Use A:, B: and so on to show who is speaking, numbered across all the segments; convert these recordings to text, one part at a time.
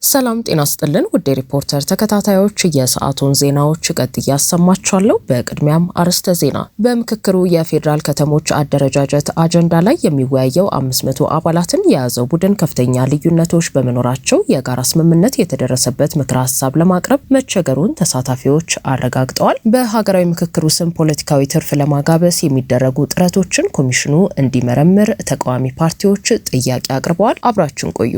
A: ሰላም ጤና ይስጥልን ውድ ሪፖርተር ተከታታዮች የሰዓቱን ዜናዎች ቀጥዬ ያሰማችኋለሁ። በቅድሚያም አርዕስተ ዜና። በምክክሩ የፌዴራል ከተሞች አደረጃጀት አጀንዳ ላይ የሚወያየው 500 አባላትን የያዘው ቡድን ከፍተኛ ልዩነቶች በመኖራቸው የጋራ ስምምነት የተደረሰበት ምክረ ሀሳብ ለማቅረብ መቸገሩን ተሳታፊዎች አረጋግጠዋል። በሀገራዊ ምክክሩ ስም ፖለቲካዊ ትርፍ ለማጋበስ የሚደረጉ ጥረቶችን ኮሚሽኑ እንዲመረምር ተቃዋሚ ፓርቲዎች ጥያቄ አቅርበዋል። አብራችን ቆዩ።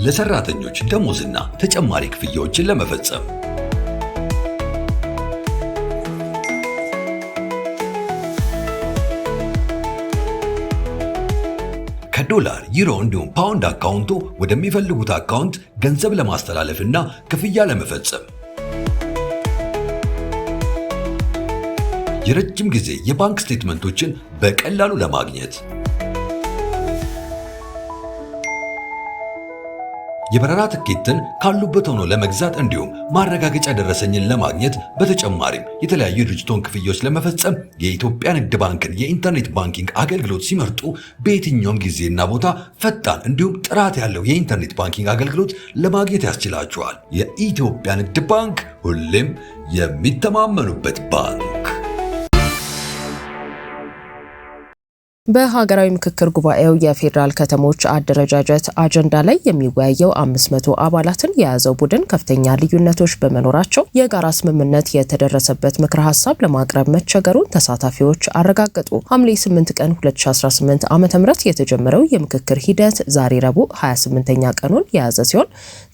B: ለሰራተኞች ደሞዝና ተጨማሪ ክፍያዎችን ለመፈጸም ከዶላር፣ ዩሮ እንዲሁም ፓውንድ አካውንቶ ወደሚፈልጉት አካውንት ገንዘብ ለማስተላለፍና ክፍያ ለመፈጸም የረጅም ጊዜ የባንክ ስቴትመንቶችን በቀላሉ ለማግኘት የበረራ ትኬትን ካሉበት ሆኖ ለመግዛት እንዲሁም ማረጋገጫ ደረሰኝን ለማግኘት በተጨማሪም የተለያዩ ድርጅቶች ክፍያዎች ለመፈጸም የኢትዮጵያ ንግድ ባንክን የኢንተርኔት ባንኪንግ አገልግሎት ሲመርጡ በየትኛውም ጊዜና ቦታ ፈጣን እንዲሁም ጥራት ያለው የኢንተርኔት ባንኪንግ አገልግሎት ለማግኘት ያስችላቸዋል። የኢትዮጵያ ንግድ ባንክ ሁሌም የሚተማመኑበት ባንክ።
A: በሀገራዊ ምክክር ጉባኤው የፌዴራል ከተሞች አደረጃጀት አጀንዳ ላይ የሚወያየው 500 አባላትን የያዘው ቡድን ከፍተኛ ልዩነቶች በመኖራቸው የጋራ ስምምነት የተደረሰበት ምክረ ሀሳብ ለማቅረብ መቸገሩን ተሳታፊዎች አረጋገጡ። ሐምሌ 8 ቀን 2018 ዓ.ም የተጀመረው የምክክር ሂደት ዛሬ ረቡዕ 28ኛ ቀኑን የያዘ ሲሆን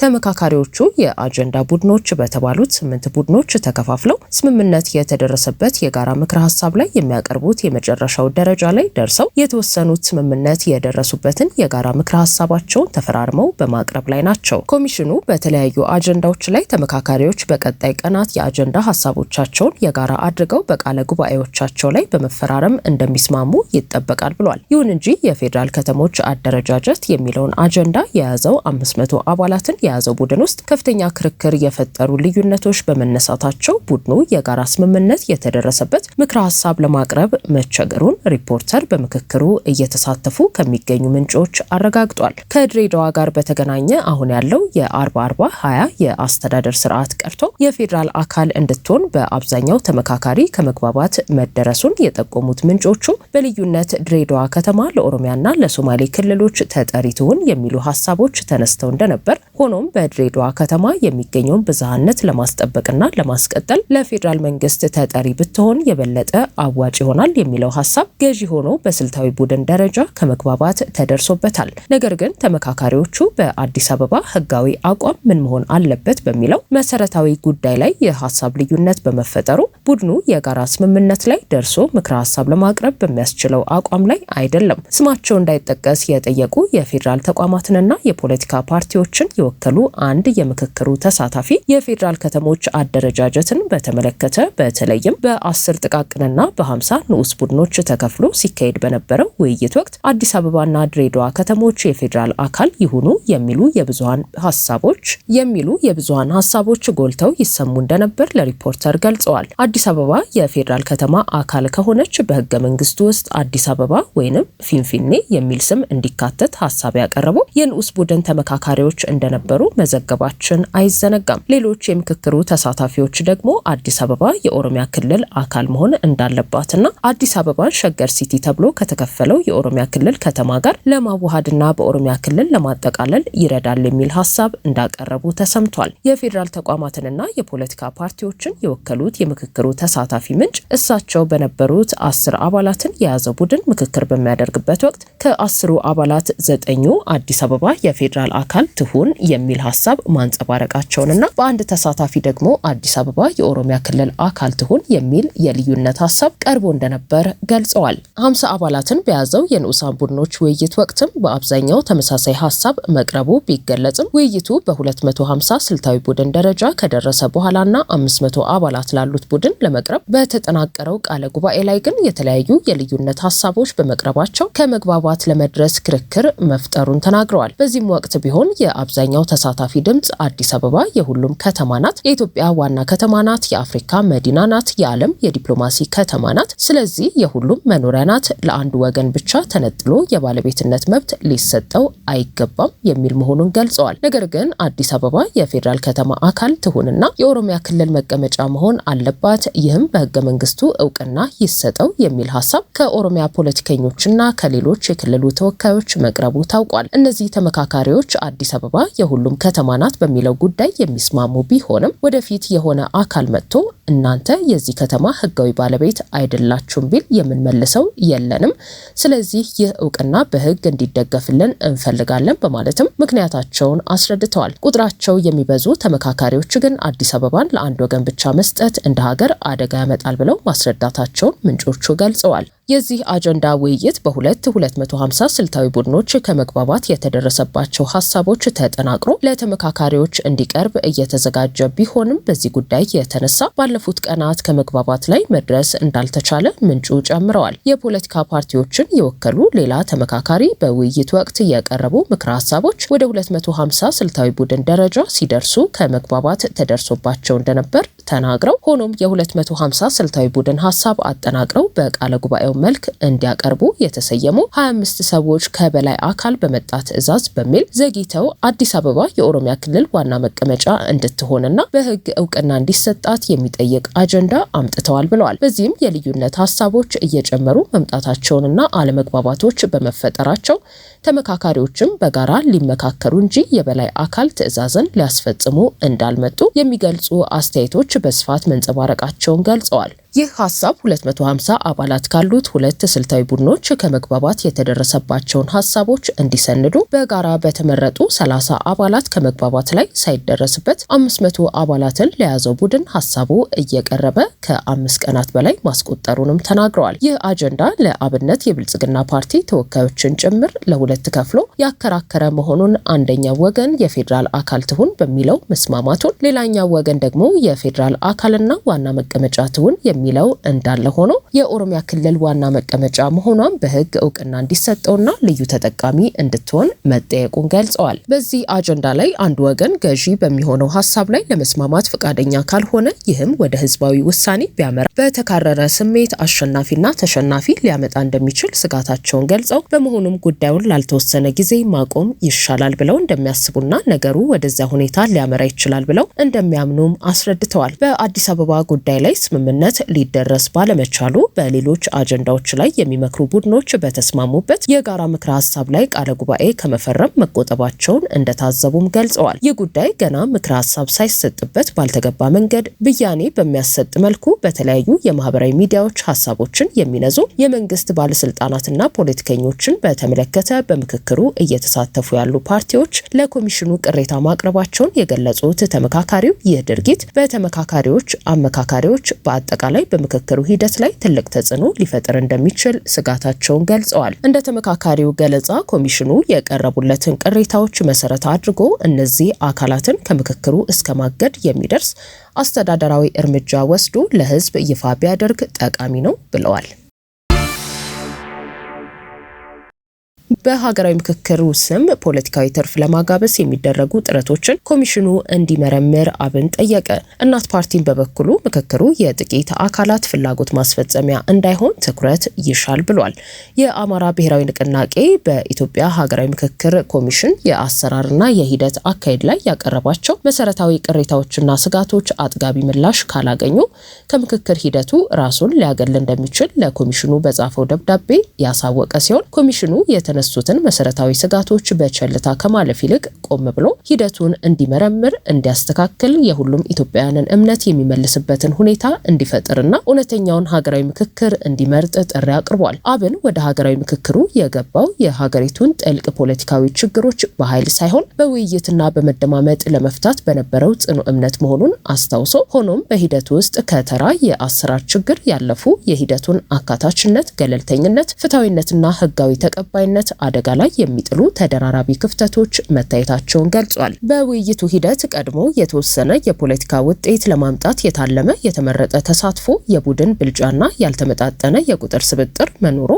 A: ተመካካሪዎቹ የአጀንዳ ቡድኖች በተባሉት 8 ቡድኖች ተከፋፍለው ስምምነት የተደረሰበት የጋራ ምክረ ሀሳብ ላይ የሚያቀርቡት የመጨረሻው ደረጃ ላይ ደርሰው የተወሰኑት ስምምነት የደረሱበትን የጋራ ምክረ ሀሳባቸውን ተፈራርመው በማቅረብ ላይ ናቸው። ኮሚሽኑ በተለያዩ አጀንዳዎች ላይ ተመካካሪዎች በቀጣይ ቀናት የአጀንዳ ሀሳቦቻቸውን የጋራ አድርገው በቃለ ጉባኤዎቻቸው ላይ በመፈራረም እንደሚስማሙ ይጠበቃል ብሏል። ይሁን እንጂ የፌዴራል ከተሞች አደረጃጀት የሚለውን አጀንዳ የያዘው 500 አባላትን የያዘው ቡድን ውስጥ ከፍተኛ ክርክር የፈጠሩ ልዩነቶች በመነሳታቸው ቡድኑ የጋራ ስምምነት የተደረሰበት ምክረ ሀሳብ ለማቅረብ መቸገሩን ሪፖርተር ምክክሩ እየተሳተፉ ከሚገኙ ምንጮች አረጋግጧል። ከድሬዳዋ ጋር በተገናኘ አሁን ያለው የ40-40-20 የአስተዳደር ስርዓት ቀርቶ የፌዴራል አካል እንድትሆን በአብዛኛው ተመካካሪ ከመግባባት መደረሱን የጠቆሙት ምንጮቹ በልዩነት ድሬዳዋ ከተማ ለኦሮሚያና ለሶማሌ ክልሎች ተጠሪ ትሁን የሚሉ ሀሳቦች ተነስተው እንደነበር፣ ሆኖም በድሬዳዋ ከተማ የሚገኘውን ብዝሃነት ለማስጠበቅና ለማስቀጠል ለፌዴራል መንግስት ተጠሪ ብትሆን የበለጠ አዋጭ ይሆናል የሚለው ሀሳብ ገዢ ሆኖ በስልታዊ ቡድን ደረጃ ከመግባባት ተደርሶበታል። ነገር ግን ተመካካሪዎቹ በአዲስ አበባ ህጋዊ አቋም ምን መሆን አለበት በሚለው መሰረታዊ ጉዳይ ላይ የሀሳብ ልዩነት በመፈጠሩ ቡድኑ የጋራ ስምምነት ላይ ደርሶ ምክረ ሀሳብ ለማቅረብ በሚያስችለው አቋም ላይ አይደለም። ስማቸው እንዳይጠቀስ የጠየቁ የፌዴራል ተቋማትንና የፖለቲካ ፓርቲዎችን የወከሉ አንድ የምክክሩ ተሳታፊ የፌዴራል ከተሞች አደረጃጀትን በተመለከተ በተለይም በ10 ጥቃቅንና በ50 ንዑስ ቡድኖች ተከፍሎ ሲካሄድ በነበረው ውይይት ወቅት አዲስ አበባና ድሬዳዋ ከተሞች የፌዴራል አካል ይሁኑ የሚሉ የብዙሃን ሀሳቦች ጎልተው ይሰሙ እንደነበር ለሪፖርተር ገልጸዋል። አዲስ አበባ የፌዴራል ከተማ አካል ከሆነች በህገ መንግስቱ ውስጥ አዲስ አበባ ወይንም ፊንፊኔ የሚል ስም እንዲካተት ሀሳብ ያቀረቡ የንዑስ ቡድን ተመካካሪዎች እንደነበሩ መዘገባችን አይዘነጋም። ሌሎች የምክክሩ ተሳታፊዎች ደግሞ አዲስ አበባ የኦሮሚያ ክልል አካል መሆን እንዳለባትና አዲስ አበባን ሸገር ሲቲ ተብሎ ከተከፈለው የኦሮሚያ ክልል ከተማ ጋር ለማዋሃድና በኦሮሚያ ክልል ለማጠቃለል ይረዳል የሚል ሀሳብ እንዳቀረቡ ተሰምቷል። የፌዴራል ተቋማትንና የፖለቲካ ፓርቲዎችን የወከሉት የምክክሩ ተሳታፊ ምንጭ እሳቸው በነበሩት 10 አባላትን የያዘው ቡድን ምክክር በሚያደርግበት ወቅት ከ10 አባላት 9ኙ አዲስ አበባ የፌዴራል አካል ትሁን የሚል ሀሳብ ማንጸባረቃቸውንና በአንድ ተሳታፊ ደግሞ አዲስ አበባ የኦሮሚያ ክልል አካል ትሁን የሚል የልዩነት ሀሳብ ቀርቦ እንደነበር ገልጸዋል። 50 አባላትን በያዘው የንዑሳን ቡድኖች ውይይት ወቅትም በአብዛኛው ተመሳሳይ ሀሳብ መቅረቡ ቢገለጽም ውይይቱ በ250 ስልታዊ ቡድን ደረጃ ከደረሰ በኋላና 500 አባላት ላሉት ቡድን ለመቅረብ በተጠናቀረው ቃለ ጉባኤ ላይ ግን የተለያዩ የልዩነት ሀሳቦች በመቅረባቸው ከመግባባት ለመድረስ ክርክር መፍጠሩን ተናግረዋል። በዚህም ወቅት ቢሆን የአብዛኛው ተሳታፊ ድምጽ አዲስ አበባ የሁሉም ከተማ ናት፣ የኢትዮጵያ ዋና ከተማ ናት፣ የአፍሪካ መዲና ናት፣ የዓለም የዲፕሎማሲ ከተማ ናት፣ ስለዚህ የሁሉም መኖሪያ ናት፣ ለአንድ ወገን ብቻ ተነጥሎ የባለቤትነት መብት ሊሰጠው አይገባም የሚል መሆኑን ገልጸዋል። ነገር ግን አዲስ አበባ የፌዴራል ከተማ አካል ትሁንና የኦሮሚያ ክልል መቀመጫ መሆን አለባት፣ ይህም በህገ መንግስቱ እውቅና ይሰጠው የሚል ሀሳብ ከኦሮሚያ ፖለቲከኞችና ከሌሎች የክልሉ ተወካዮች መቅረቡ ታውቋል። እነዚህ ተመካካሪዎች አዲስ አበባ የሁሉም ከተማ ናት በሚለው ጉዳይ የሚስማሙ ቢሆንም ወደፊት የሆነ አካል መጥቶ እናንተ የዚህ ከተማ ህጋዊ ባለቤት አይደላችሁም ቢል የምንመልሰው የለንም፣ ስለዚህ ይህ እውቅና በህግ እንዲደገፍልን እንፈልጋለን በማለትም ምክንያታቸውን አስረድተዋል። ቁጥራቸው የሚበዙ ተመካካሪዎች ግን አዲስ አበባን ለአንድ ወገን ብቻ መስጠት እንደ ሀገር አደጋ ያመጣል ብለው ማስረዳታቸውን ምንጮቹ ገልጸዋል። የዚህ አጀንዳ ውይይት በ250 ስልታዊ ቡድኖች ከመግባባት የተደረሰባቸው ሀሳቦች ተጠናቅሮ ለተመካካሪዎች እንዲቀርብ እየተዘጋጀ ቢሆንም በዚህ ጉዳይ የተነሳ ባለፉት ቀናት ከመግባባት ላይ መድረስ እንዳልተቻለ ምንጩ ጨምረዋል። የፖለቲካ ፓርቲዎችን የወከሉ ሌላ ተመካካሪ በውይይት ወቅት የቀረቡ ምክረ ሀሳቦች ወደ 250 ስልታዊ ቡድን ደረጃ ሲደርሱ ከመግባባት ተደርሶባቸው እንደነበር ተናግረው ሆኖም የ250 ስልታዊ ቡድን ሀሳብ አጠናቅረው በቃለ ጉባኤው መልክ እንዲያቀርቡ የተሰየሙ 25 ሰዎች ከበላይ አካል በመጣ ትዕዛዝ በሚል ዘግይተው አዲስ አበባ የኦሮሚያ ክልል ዋና መቀመጫ እንድትሆንና በህግ እውቅና እንዲሰጣት የሚጠይቅ አጀንዳ አምጥተዋል ብለዋል። በዚህም የልዩነት ሀሳቦች እየጨመሩ መምጣታቸውንና አለመግባባቶች በመፈጠራቸው ተመካካሪዎችም በጋራ ሊመካከሩ እንጂ የበላይ አካል ትዕዛዝን ሊያስፈጽሙ እንዳልመጡ የሚገልጹ አስተያየቶች በስፋት መንጸባረቃቸውን ገልጸዋል። ይህ ሀሳብ 250 አባላት ካሉት ሁለት ስልታዊ ቡድኖች ከመግባባት የተደረሰባቸውን ሀሳቦች እንዲሰንዱ በጋራ በተመረጡ 30 አባላት ከመግባባት ላይ ሳይደረስበት 500 አባላትን ለያዘው ቡድን ሀሳቡ እየቀረበ ከ5 ቀናት በላይ ማስቆጠሩንም ተናግረዋል። ይህ አጀንዳ ለአብነት የብልጽግና ፓርቲ ተወካዮችን ጭምር ለሁለት ከፍሎ ያከራከረ መሆኑን አንደኛው ወገን የፌዴራል አካል ትሁን በሚለው መስማማቱን፣ ሌላኛው ወገን ደግሞ የፌዴራል አካልና ዋና መቀመጫ ትሁን የሚለው እንዳለ ሆኖ የኦሮሚያ ክልል ዋና መቀመጫ መሆኗን በህግ እውቅና እንዲሰጠውና ልዩ ተጠቃሚ እንድትሆን መጠየቁን ገልጸዋል። በዚህ አጀንዳ ላይ አንድ ወገን ገዢ በሚሆነው ሀሳብ ላይ ለመስማማት ፈቃደኛ ካልሆነ ይህም ወደ ህዝባዊ ውሳኔ ቢያመራ በተካረረ ስሜት አሸናፊና ተሸናፊ ሊያመጣ እንደሚችል ስጋታቸውን ገልጸው በመሆኑም ጉዳዩን ላልተወሰነ ጊዜ ማቆም ይሻላል ብለው እንደሚያስቡና ነገሩ ወደዚያ ሁኔታ ሊያመራ ይችላል ብለው እንደሚያምኑም አስረድተዋል። በአዲስ አበባ ጉዳይ ላይ ስምምነት ሊደረስ ባለመቻሉ በሌሎች አጀንዳዎች ላይ የሚመክሩ ቡድኖች በተስማሙበት የጋራ ምክረ ሀሳብ ላይ ቃለ ጉባኤ ከመፈረም መቆጠባቸውን እንደታዘቡም ገልጸዋል። ይህ ጉዳይ ገና ምክረ ሀሳብ ሳይሰጥበት ባልተገባ መንገድ ብያኔ በሚያሰጥ መልኩ በተለያዩ የማህበራዊ ሚዲያዎች ሀሳቦችን የሚነዙ የመንግስት ባለስልጣናትና ፖለቲከኞችን በተመለከተ በምክክሩ እየተሳተፉ ያሉ ፓርቲዎች ለኮሚሽኑ ቅሬታ ማቅረባቸውን የገለጹት ተመካካሪው ይህ ድርጊት በተመካካሪዎች አመካካሪዎች በአጠቃላይ በምክክሩ ሂደት ላይ ትልቅ ተጽዕኖ ሊፈጥር እንደሚችል ስጋታቸውን ገልጸዋል። እንደ ተመካካሪው ገለጻ ኮሚሽኑ የቀረቡለትን ቅሬታዎች መሰረት አድርጎ እነዚህ አካላትን ከምክክሩ እስከ ማገድ የሚደርስ አስተዳደራዊ እርምጃ ወስዶ ለህዝብ ይፋ ቢያደርግ ጠቃሚ ነው ብለዋል። በሀገራዊ ምክክሩ ስም ፖለቲካዊ ትርፍ ለማጋበስ የሚደረጉ ጥረቶችን ኮሚሽኑ እንዲመረምር አብን ጠየቀ። እናት ፓርቲን በበኩሉ ምክክሩ የጥቂት አካላት ፍላጎት ማስፈጸሚያ እንዳይሆን ትኩረት ይሻል ብሏል። የአማራ ብሔራዊ ንቅናቄ በኢትዮጵያ ሀገራዊ ምክክር ኮሚሽን የአሰራርና የሂደት አካሄድ ላይ ያቀረባቸው መሰረታዊ ቅሬታዎችና ስጋቶች አጥጋቢ ምላሽ ካላገኙ ከምክክር ሂደቱ ራሱን ሊያገል እንደሚችል ለኮሚሽኑ በጻፈው ደብዳቤ ያሳወቀ ሲሆን ኮሚሽኑ የተነሱትን መሰረታዊ ስጋቶች በቸልታ ከማለፍ ይልቅ ቆም ብሎ ሂደቱን እንዲመረምር፣ እንዲያስተካክል፣ የሁሉም ኢትዮጵያውያንን እምነት የሚመልስበትን ሁኔታ እንዲፈጥርና እውነተኛውን ሀገራዊ ምክክር እንዲመርጥ ጥሪ አቅርቧል። አብን ወደ ሀገራዊ ምክክሩ የገባው የሀገሪቱን ጥልቅ ፖለቲካዊ ችግሮች በኃይል ሳይሆን በውይይትና በመደማመጥ ለመፍታት በነበረው ጽኑ እምነት መሆኑን አስታውሶ ሆኖም በሂደቱ ውስጥ ከተራ የአሰራር ችግር ያለፉ የሂደቱን አካታችነት፣ ገለልተኝነት፣ ፍትሐዊነትና ህጋዊ ተቀባይነት ስርዓት አደጋ ላይ የሚጥሉ ተደራራቢ ክፍተቶች መታየታቸውን ገልጿል። በውይይቱ ሂደት ቀድሞ የተወሰነ የፖለቲካ ውጤት ለማምጣት የታለመ የተመረጠ ተሳትፎ፣ የቡድን ብልጫና ያልተመጣጠነ የቁጥር ስብጥር መኖሩ፣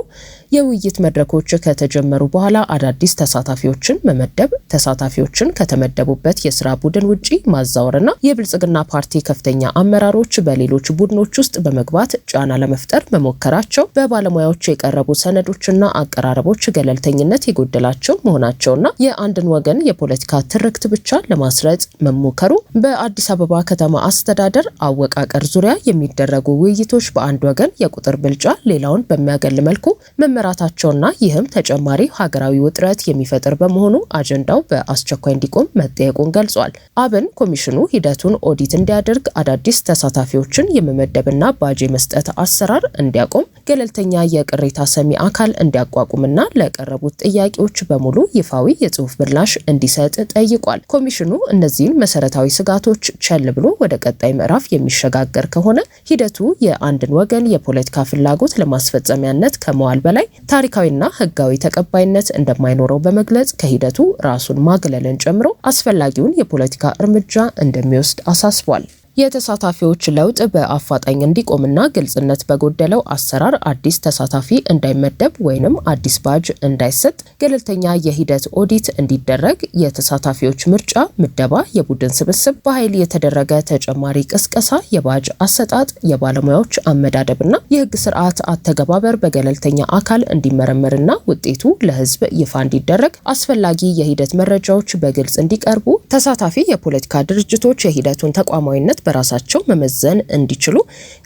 A: የውይይት መድረኮች ከተጀመሩ በኋላ አዳዲስ ተሳታፊዎችን መመደብ፣ ተሳታፊዎችን ከተመደቡበት የስራ ቡድን ውጪ ማዛወርና የብልጽግና ፓርቲ ከፍተኛ አመራሮች በሌሎች ቡድኖች ውስጥ በመግባት ጫና ለመፍጠር መሞከራቸው፣ በባለሙያዎች የቀረቡ ሰነዶችና አቀራረቦች ገለልተኝነት የጎደላቸው መሆናቸውና የአንድን ወገን የፖለቲካ ትርክት ብቻ ለማስረጽ መሞከሩ፣ በአዲስ አበባ ከተማ አስተዳደር አወቃቀር ዙሪያ የሚደረጉ ውይይቶች በአንድ ወገን የቁጥር ብልጫ ሌላውን በሚያገል መልኩ መመራታቸውና ይህም ተጨማሪ ሀገራዊ ውጥረት የሚፈጥር በመሆኑ አጀንዳው በአስቸኳይ እንዲቆም መጠየቁን ገልጿል። አብን ኮሚሽኑ ሂደቱን ኦዲት እንዲያደርግ፣ አዳዲስ ተሳታፊዎችን የመመደብና ባጅ መስጠት አሰራር እንዲያቆም፣ ገለልተኛ የቅሬታ ሰሚ አካል እንዲያቋቁምና ለቀረቡት ጥያቄዎች በሙሉ ይፋዊ የጽሁፍ ምላሽ እንዲሰጥ ጠይቋል። ኮሚሽኑ እነዚህን መሰረታዊ ስጋቶች ቸል ብሎ ወደ ቀጣይ ምዕራፍ የሚሸጋገር ከሆነ ሂደቱ የአንድን ወገን የፖለቲካ ፍላጎት ለማስፈጸሚያነት ከመዋል በላይ ታሪካዊና ሕጋዊ ተቀባይነት እንደማይኖረው በመግለጽ ከሂደቱ ራሱን ማግለልን ጨምሮ አስፈላጊውን የፖለቲካ እርምጃ እንደሚወስድ አሳስቧል። የተሳታፊዎች ለውጥ በአፋጣኝ እንዲቆምና ግልጽነት በጎደለው አሰራር አዲስ ተሳታፊ እንዳይመደብ ወይንም አዲስ ባጅ እንዳይሰጥ ገለልተኛ የሂደት ኦዲት እንዲደረግ፣ የተሳታፊዎች ምርጫ፣ ምደባ፣ የቡድን ስብስብ፣ በኃይል የተደረገ ተጨማሪ ቅስቀሳ፣ የባጅ አሰጣጥ፣ የባለሙያዎች አመዳደብና የህግ ስርዓት አተገባበር በገለልተኛ አካል እንዲመረመርና ውጤቱ ለህዝብ ይፋ እንዲደረግ፣ አስፈላጊ የሂደት መረጃዎች በግልጽ እንዲቀርቡ፣ ተሳታፊ የፖለቲካ ድርጅቶች የሂደቱን ተቋማዊነት በራሳቸው መመዘን እንዲችሉ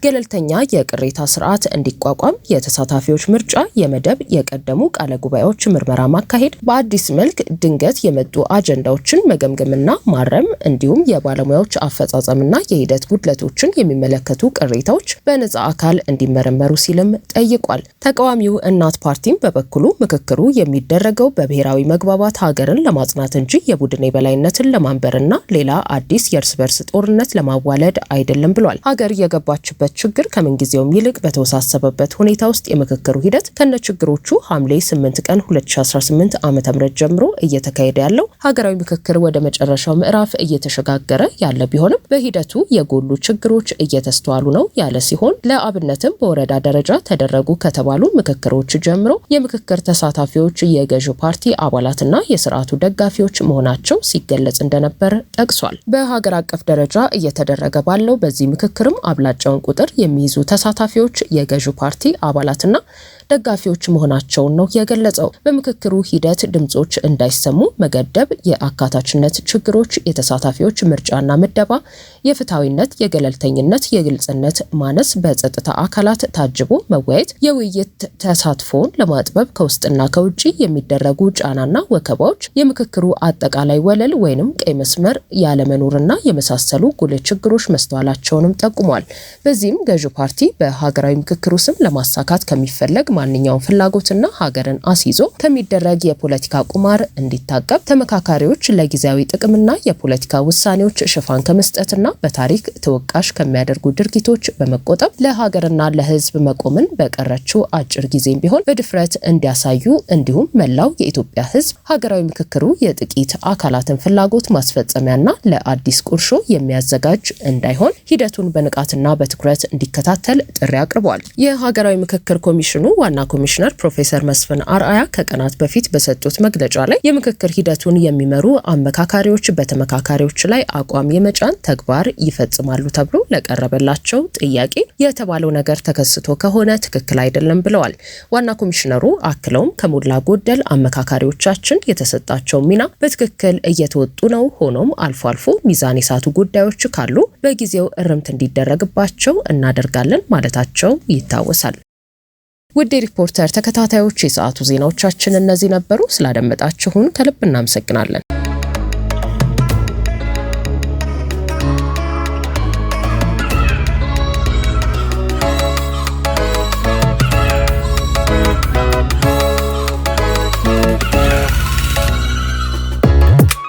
A: ገለልተኛ የቅሬታ ስርዓት እንዲቋቋም፣ የተሳታፊዎች ምርጫ፣ የመደብ የቀደሙ ቃለ ጉባኤዎች ምርመራ ማካሄድ፣ በአዲስ መልክ ድንገት የመጡ አጀንዳዎችን መገምገምና ማረም፣ እንዲሁም የባለሙያዎች አፈጻጸምና የሂደት ጉድለቶችን የሚመለከቱ ቅሬታዎች በነጻ አካል እንዲመረመሩ ሲልም ጠይቋል። ተቃዋሚው እናት ፓርቲም በበኩሉ ምክክሩ የሚደረገው በብሔራዊ መግባባት ሀገርን ለማጽናት እንጂ የቡድን የበላይነትን ለማንበርና ሌላ አዲስ የእርስ በርስ ጦርነት ለማዋለድ አይደለም ብሏል። ሀገር የገባችበት ችግር ከምንጊዜውም ይልቅ በተወሳሰበበት ሁኔታ ውስጥ የምክክሩ ሂደት ከነችግሮቹ ሐምሌ 8 ቀን 2018 ዓ.ም ጀምሮ እየተካሄደ ያለው ሀገራዊ ምክክር ወደ መጨረሻው ምዕራፍ እየተሸጋገረ ያለ ቢሆንም በሂደቱ የጎሉ ችግሮች እየተስተዋሉ ነው ያለ ሲሆን ለአብነትም በወረዳ ደረጃ ተደረጉ ከተባሉ ምክክሮች ጀምሮ የምክክር ተሳታፊዎች የገዢው ፓርቲ አባላትና የስርዓቱ ደጋፊዎች መሆናቸው ሲገለጽ እንደነበር ጠቅሷል። በሀገር አቀፍ ደረጃ እየተደረገ ባለው በዚህ ምክክርም አብላጫውን ቁጥር የሚይዙ ተሳታፊዎች የገዢው ፓርቲ አባላትና ደጋፊዎች መሆናቸውን ነው የገለጸው። በምክክሩ ሂደት ድምጾች እንዳይሰሙ መገደብ፣ የአካታችነት ችግሮች፣ የተሳታፊዎች ምርጫና ምደባ፣ የፍትሐዊነት፣ የገለልተኝነት፣ የግልጽነት ማነስ፣ በጸጥታ አካላት ታጅቦ መወያየት፣ የውይይት ተሳትፎን ለማጥበብ ከውስጥና ከውጪ የሚደረጉ ጫናና ወከባዎች፣ የምክክሩ አጠቃላይ ወለል ወይንም ቀይ መስመር ያለመኖርና የመሳሰሉ ጉልህ ችግሮች መስተዋላቸውንም ጠቁሟል። በዚህም ገዢው ፓርቲ በሀገራዊ ምክክሩ ስም ለማሳካት ከሚፈለግ ማንኛውም ፍላጎትና ሀገርን አስይዞ ከሚደረግ የፖለቲካ ቁማር እንዲታቀብ፣ ተመካካሪዎች ለጊዜያዊ ጥቅምና የፖለቲካ ውሳኔዎች ሽፋን ከመስጠትና በታሪክ ተወቃሽ ከሚያደርጉ ድርጊቶች በመቆጠብ ለሀገርና ለሕዝብ መቆምን በቀረችው አጭር ጊዜም ቢሆን በድፍረት እንዲያሳዩ እንዲሁም መላው የኢትዮጵያ ሕዝብ ሀገራዊ ምክክሩ የጥቂት አካላትን ፍላጎት ማስፈጸሚያና ለአዲስ ቁርሾ የሚያዘጋጅ እንዳይሆን ሂደቱን በንቃትና በትኩረት እንዲከታተል ጥሪ አቅርቧል። የሀገራዊ ምክክር ኮሚሽኑ ዋና ኮሚሽነር ፕሮፌሰር መስፍን አርአያ ከቀናት በፊት በሰጡት መግለጫ ላይ የምክክር ሂደቱን የሚመሩ አመካካሪዎች በተመካካሪዎች ላይ አቋም የመጫን ተግባር ይፈጽማሉ ተብሎ ለቀረበላቸው ጥያቄ የተባለው ነገር ተከስቶ ከሆነ ትክክል አይደለም ብለዋል። ዋና ኮሚሽነሩ አክለውም ከሞላ ጎደል አመካካሪዎቻችን የተሰጣቸው ሚና በትክክል እየተወጡ ነው። ሆኖም አልፎ አልፎ ሚዛን የሳቱ ጉዳዮች ካሉ በጊዜው እርምት እንዲደረግባቸው እናደርጋለን ማለታቸው ይታወሳል። ውድ ሪፖርተር ተከታታዮች የሰዓቱ ዜናዎቻችን እነዚህ ነበሩ። ስላደመጣችሁን ከልብ እናመሰግናለን።